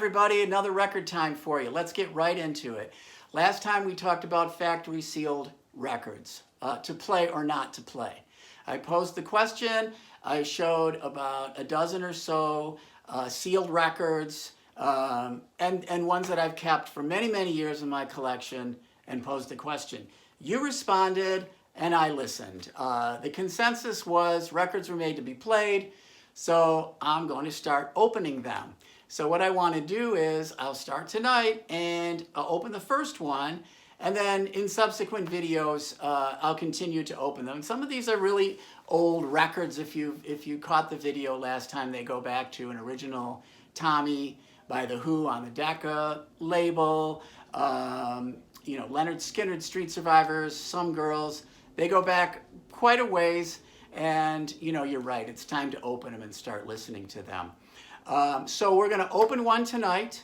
everybody, another record time for you. Let's get right into it. Last time we talked about factory sealed records, to play or not to play. I posed the question, I showed about a dozen or so sealed records and ones that I've kept for many, many years in my collection, and posed the question. You responded and I listened. The consensus was records were made to be played, so I'm going to start opening them. So what I want to do is I'll start tonight and I'll open the first one, and then in subsequent videos I'll continue to open them. Some of these are really old records. If you caught the video last time, they go back to an original Tommy by The Who on the Decca label. You know, Leonard Skinner, Street Survivors, Some Girls. They go back quite a ways, and you know, you're right, it's time to open them and start listening to them. So we're going to open one tonight.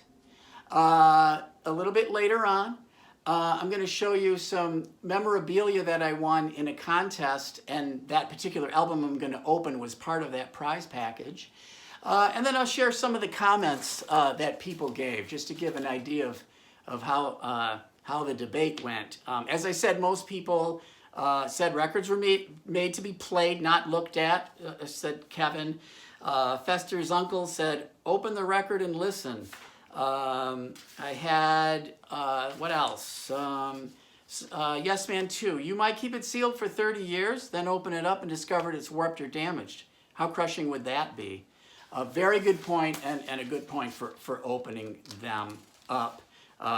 A little bit later on, I'm going to show you some memorabilia that I won in a contest, and that particular album I'm going to open was part of that prize package. And then I'll share some of the comments that people gave, just to give an idea of how the debate went. As I said, most people said records were made to be played, not looked at, said Kevin. Fester's uncle said, open the record and listen. I had, what else? Yes Man 2, you might keep it sealed for 30 years, then open it up and discover it's warped or damaged. How crushing would that be? A very good point, and a good point for opening them up,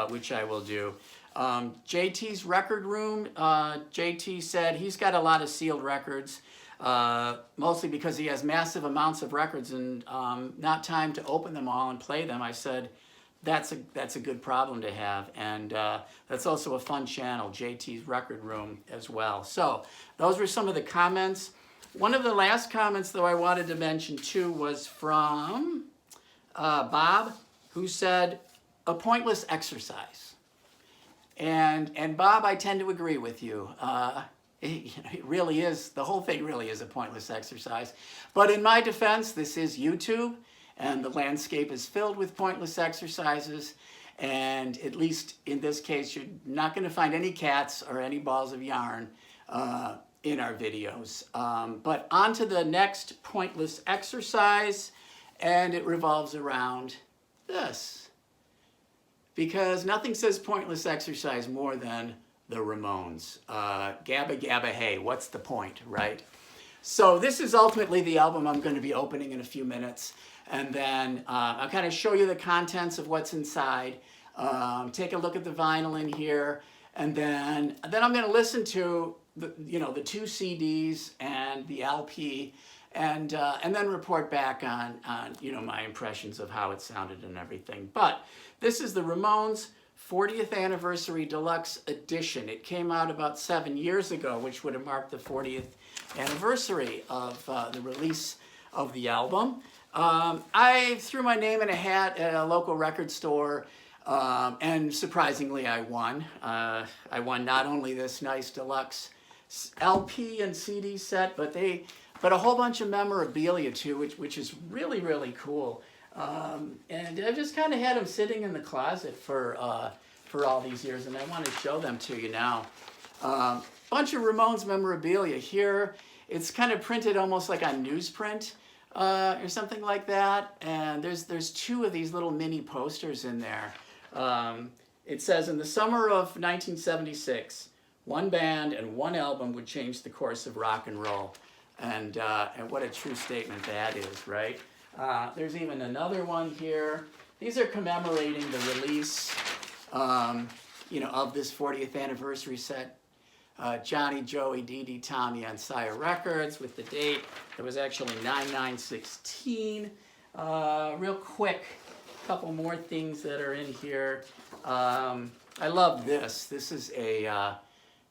which I will do. JT's Record Room, JT said he's got a lot of sealed records, mostly because he has massive amounts of records and not time to open them all and play them. I said, that's a good problem to have, and that's also a fun channel, JT's Record Room as well. So those were some of the comments. One of the last comments, though, I wanted to mention too was from Bob, who said, a pointless exercise. And Bob, I tend to agree with you. It really is, the whole thing really is a pointless exercise. But in my defense, this is YouTube, and the landscape is filled with pointless exercises. And at least in this case, you're not going to find any cats or any balls of yarn in our videos. But on to the next pointless exercise, and it revolves around this. Because nothing says pointless exercise more than the Ramones. Gabba Gabba Hey, what's the point, right? So this is ultimately the album I'm going to be opening in a few minutes. And then I'll kind of show you the contents of what's inside. Take a look at the vinyl in here. And then I'm going to listen to the two CDs and the LP. And then report back on my impressions of how it sounded and everything. But this is the Ramones 40th Anniversary Deluxe Edition. It came out about 7 years ago, which would have marked the 40th anniversary of the release of the album. I threw my name in a hat at a local record store, and surprisingly I won. I won not only this nice deluxe LP and CD set, but a whole bunch of memorabilia too, which is really, really cool. And I've just kind of had them sitting in the closet for all these years, and I want to show them to you now. Bunch of Ramones memorabilia here. It's kind of printed almost like on newsprint or something like that. And there's two of these little mini posters in there. It says, in the summer of 1976, one band and one album would change the course of rock and roll. And what a true statement that is, right? There's even another one here. These are commemorating the release, of this 40th anniversary set. Johnny, Joey, Dee Dee, Tommy on Sire Records with the date. It was actually 9/9/16. Real quick, a couple more things that are in here. I love this. This is a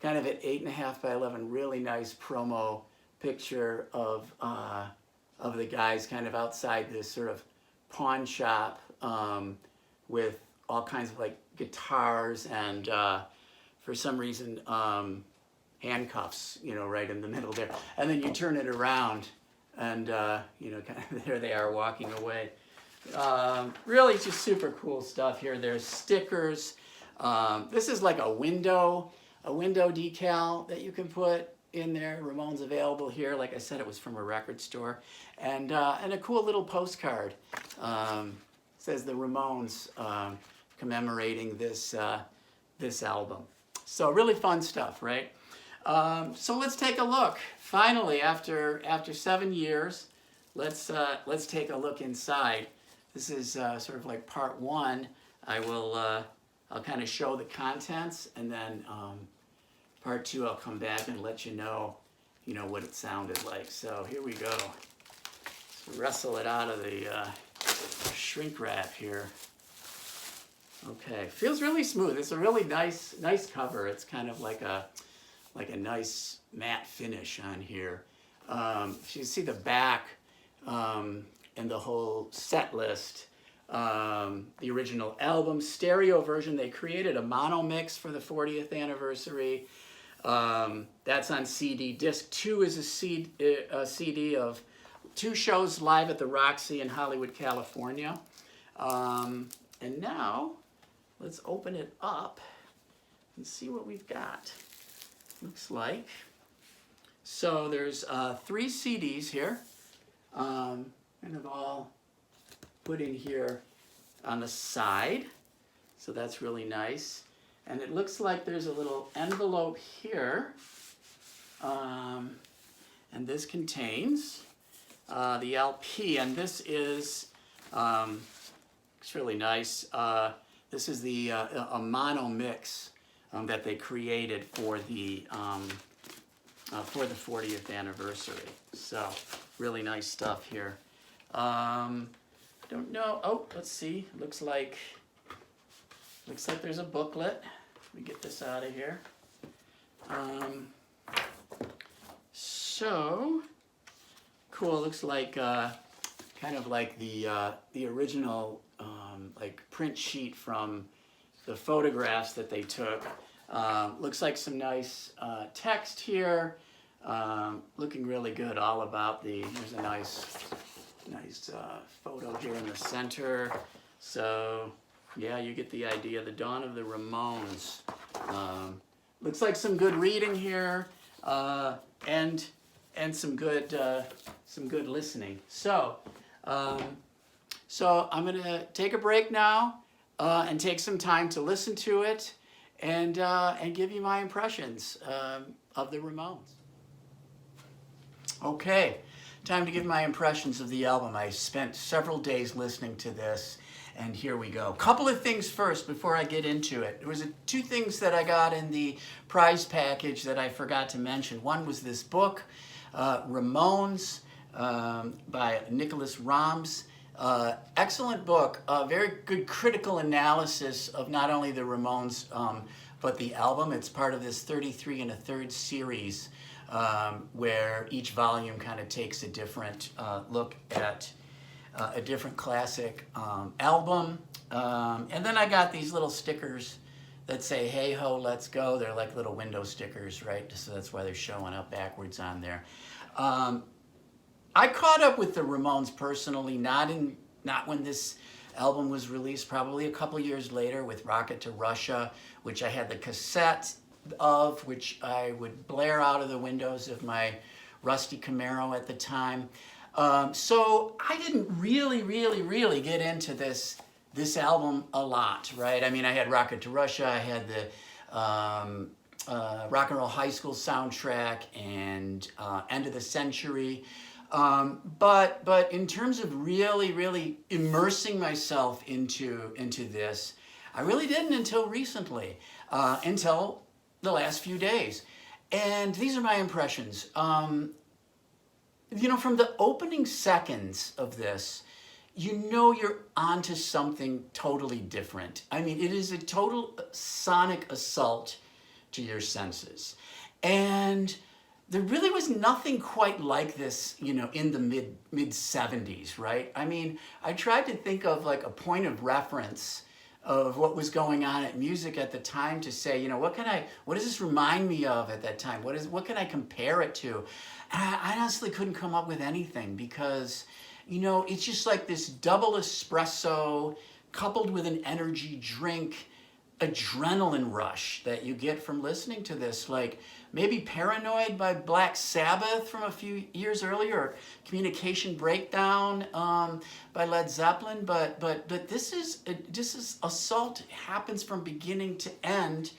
kind of an 8.5 by 11, really nice promo picture of the guys kind of outside this sort of pawn shop with all kinds of like guitars and for some reason handcuffs, right in the middle there. And then you turn it around and, kind of there they are walking away. Really just super cool stuff here. There's stickers. This is like a window decal that you can put in there. Ramones available here. Like I said, it was from a record store. And a cool little postcard. Says the Ramones commemorating this album. So really fun stuff, right? So let's take a look. Finally, after 7 years, let's take a look inside. This is sort of like part one. I'll kind of show the contents, and then part two I'll come back and let you know what it sounded like. So here we go. Let's wrestle it out of the shrink wrap here. Okay, feels really smooth. It's a really nice cover. It's kind of like a nice matte finish on here. If you see the back and the whole set list, the original album stereo version, they created a mono mix for the 40th anniversary. That's on CD. Disc 2 is a CD of 2 shows live at the Roxy in Hollywood, California. And now let's open it up and see what we've got. Looks like. So there's 3 CDs here, kind of all put in here on the side. So that's really nice. And it looks like there's a little envelope here. And this contains the LP. And this is, it's really nice. This is the a mono mix that they created for the 40th anniversary. So really nice stuff here. Don't know. Oh, let's see. Looks like there's a booklet. Let me get this out of here. So cool. Looks like kind of like the original like print sheet from the photographs that they took. Looks like some nice text here. Looking really good. All about here's a nice photo here in the center. So yeah, you get the idea. The Dawn of the Ramones. Looks like some good reading here, and some good listening. So I'm gonna take a break now and take some time to listen to it and give you my impressions of the Ramones. Okay, time to give my impressions of the album. I spent several days listening to this, and here we go. Couple of things first before I get into it. There was 2 things that I got in the prize package that I forgot to mention. One was this book, Ramones, by Nicholas Rams. Excellent book, very good critical analysis of not only the Ramones, but the album. It's part of this 33 1/3 series, where each volume kind of takes a different look at a different classic album. And then I got these little stickers that say, hey ho, let's go. They're like little window stickers, right? So that's why they're showing up backwards on there. I caught up with the Ramones personally, not when this album was released, probably a couple years later with Rocket to Russia, which I had the cassette of, which I would blare out of the windows of my rusty Camaro at the time. So I didn't really get into this album a lot, right? I mean, I had Rocket to Russia, I had the Rock and Roll High School soundtrack and End of the Century. But in terms of really immersing myself into this, I really didn't until recently, until the last few days. And these are my impressions. From the opening seconds of this, you're onto something totally different. I mean, it is a total sonic assault to your senses. And there really was nothing quite like this, in the mid 70s, right? I mean, I tried to think of like a point of reference of what was going on at music at the time to say, what does this remind me of at that time? What can I compare it to? And I honestly couldn't come up with anything because You know, it's just like this double espresso coupled with an energy drink adrenaline rush that you get from listening to this. Like maybe Paranoid by Black Sabbath from a few years earlier, or Communication Breakdown by Led Zeppelin. But this is Assault happens from beginning to end,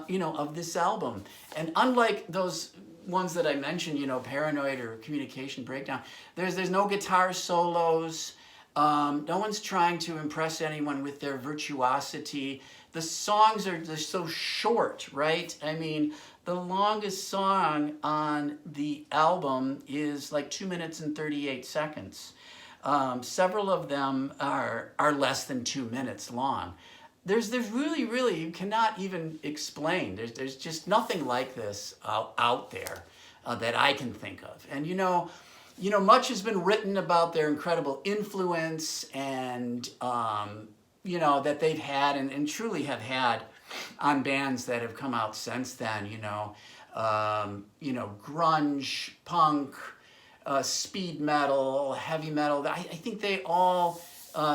you know, of this album. And unlike those ones that I mentioned, you know, Paranoid or Communication Breakdown, there's no guitar solos. No one's trying to impress anyone with their virtuosity. The songs they're so short, right? I mean, the longest song on the album is like 2 minutes and 38 seconds. Several of them are less than 2 minutes long. There's really, you cannot even explain. There's just nothing like this out there that I can think of. And you know, much has been written about their incredible influence and you know, that they've had and truly have had on bands that have come out since then. You know, grunge, punk, speed metal, heavy metal. I think they all.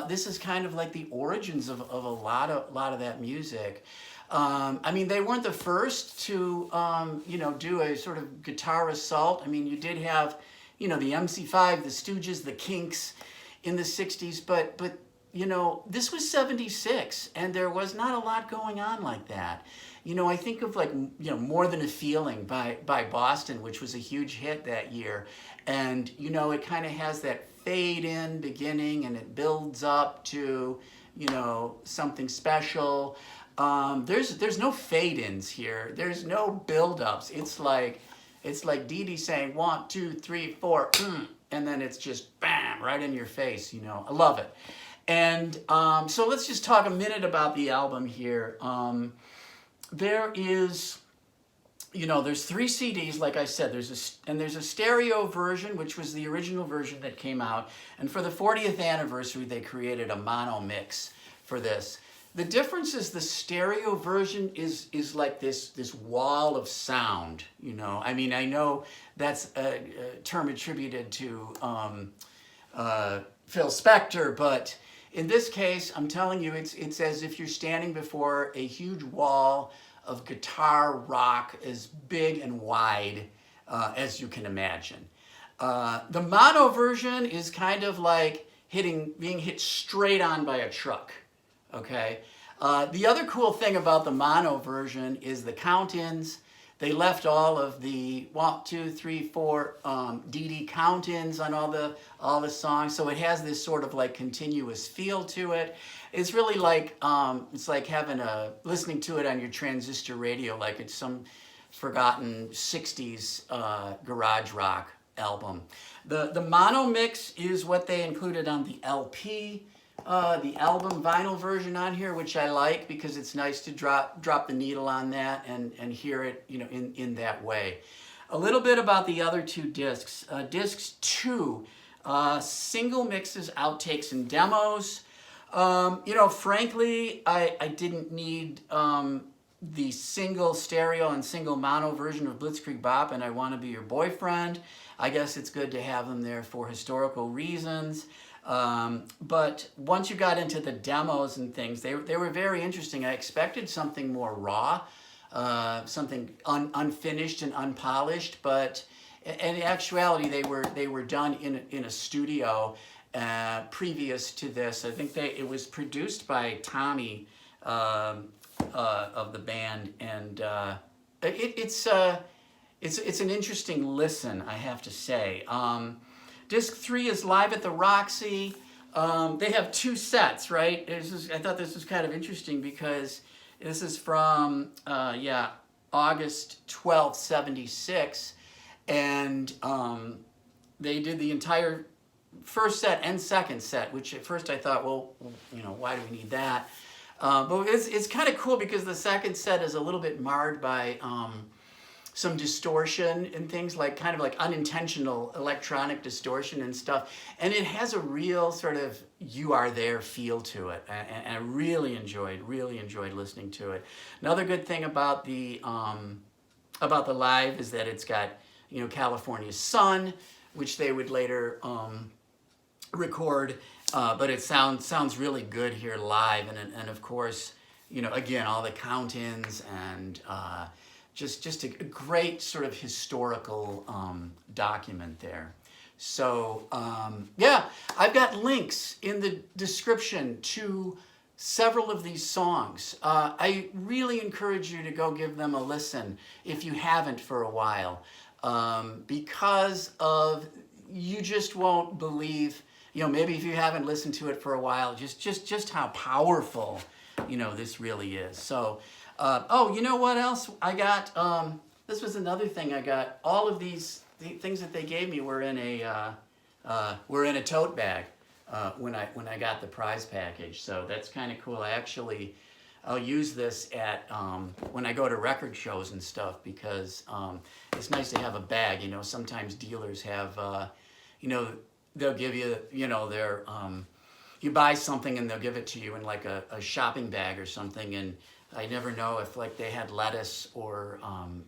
This is kind of like the origins of a lot of that music. I mean, they weren't the first to you know, do a sort of guitar assault. I mean, you did have, you know, the MC5, the Stooges, the Kinks in the 60s, but you know, this was 76 and there was not a lot going on like that. You know, I think of like, you know, More Than a Feeling by Boston, which was a huge hit that year. And, you know, it kind of has that fade in beginning and it builds up to, you know, something special. There's no fade ins here. There's no build ups. It's like Dee Dee saying 1, 2, 3, 4, and then it's just bam, right in your face, you know. I love it. And so let's just talk a minute about the album here. There is, you know, there's 3 CDs, like I said. There's a stereo version, which was the original version that came out. And for the 40th anniversary, they created a mono mix for this. The difference is the stereo version is like this wall of sound, you know. I mean, I know that's a term attributed to Phil Spector, but in this case, I'm telling you, it's as if you're standing before a huge wall of guitar rock as big and wide as you can imagine. The mono version is kind of like being hit straight on by a truck. Okay. The other cool thing about the mono version is the count-ins. They left all of the 1, 2, 3, 4 Dee Dee count-ins on all the songs, so it has this sort of like continuous feel to it. It's really like it's like listening to it on your transistor radio, like it's some forgotten 60s garage rock album. The mono mix is what they included on the LP. The album vinyl version on here, which I like because it's nice to drop the needle on that and hear it, you know, in that way. A little bit about the other 2 discs. Discs 2, single mixes, outtakes, and demos. You know, frankly, I didn't need the single stereo and single mono version of Blitzkrieg Bop and I Want to Be Your Boyfriend. I guess it's good to have them there for historical reasons. But once you got into the demos and things, they were very interesting. I expected something more raw, something unfinished and unpolished, but in actuality, they were done in a studio previous to this. I think it was produced by Tommy of the band, and it's an interesting listen, I have to say. Disc 3 is Live at the Roxy. They have 2 sets, right? I thought this was kind of interesting because this is from, August 12th, 76. And they did the entire first set and second set, which at first I thought, well, you know, why do we need that? But it's kind of cool because the second set is a little bit marred by some distortion and things like kind of like unintentional electronic distortion and stuff. And it has a real sort of You Are There feel to it. And I really enjoyed listening to it. Another good thing about the live is that it's got, you know, California Sun, which they would later record, but it sounds really good here live, and of course, you know, again, all the count-ins and just a great sort of historical document there. So yeah, I've got links in the description to several of these songs. I really encourage you to go give them a listen if you haven't for a while, because of, you just won't believe, you know, maybe if you haven't listened to it for a while, just how powerful, you know, this really is. So, oh, you know what else I got? This was another thing I got. All of these things that they gave me were in a tote bag when I got the prize package. So that's kind of cool. I'll use this at when I go to record shows and stuff, because it's nice to have a bag. You know, sometimes dealers have, you know, they'll give you, you know, their, you buy something and they'll give it to you in like a shopping bag or something, and I never know if like they had lettuce or,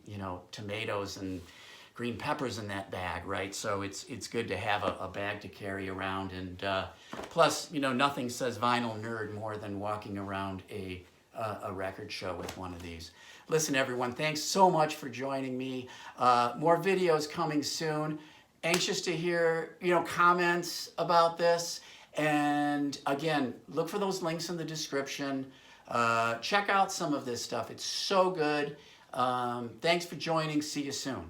you know, tomatoes and green peppers in that bag, right? So it's good to have a bag to carry around, and plus, you know, nothing says vinyl nerd more than walking around a record show with one of these. Listen, everyone, thanks so much for joining me. More videos coming soon. Anxious to hear, you know, comments about this. And again, look for those links in the description. Check out some of this stuff. It's so good. Thanks for joining. See you soon.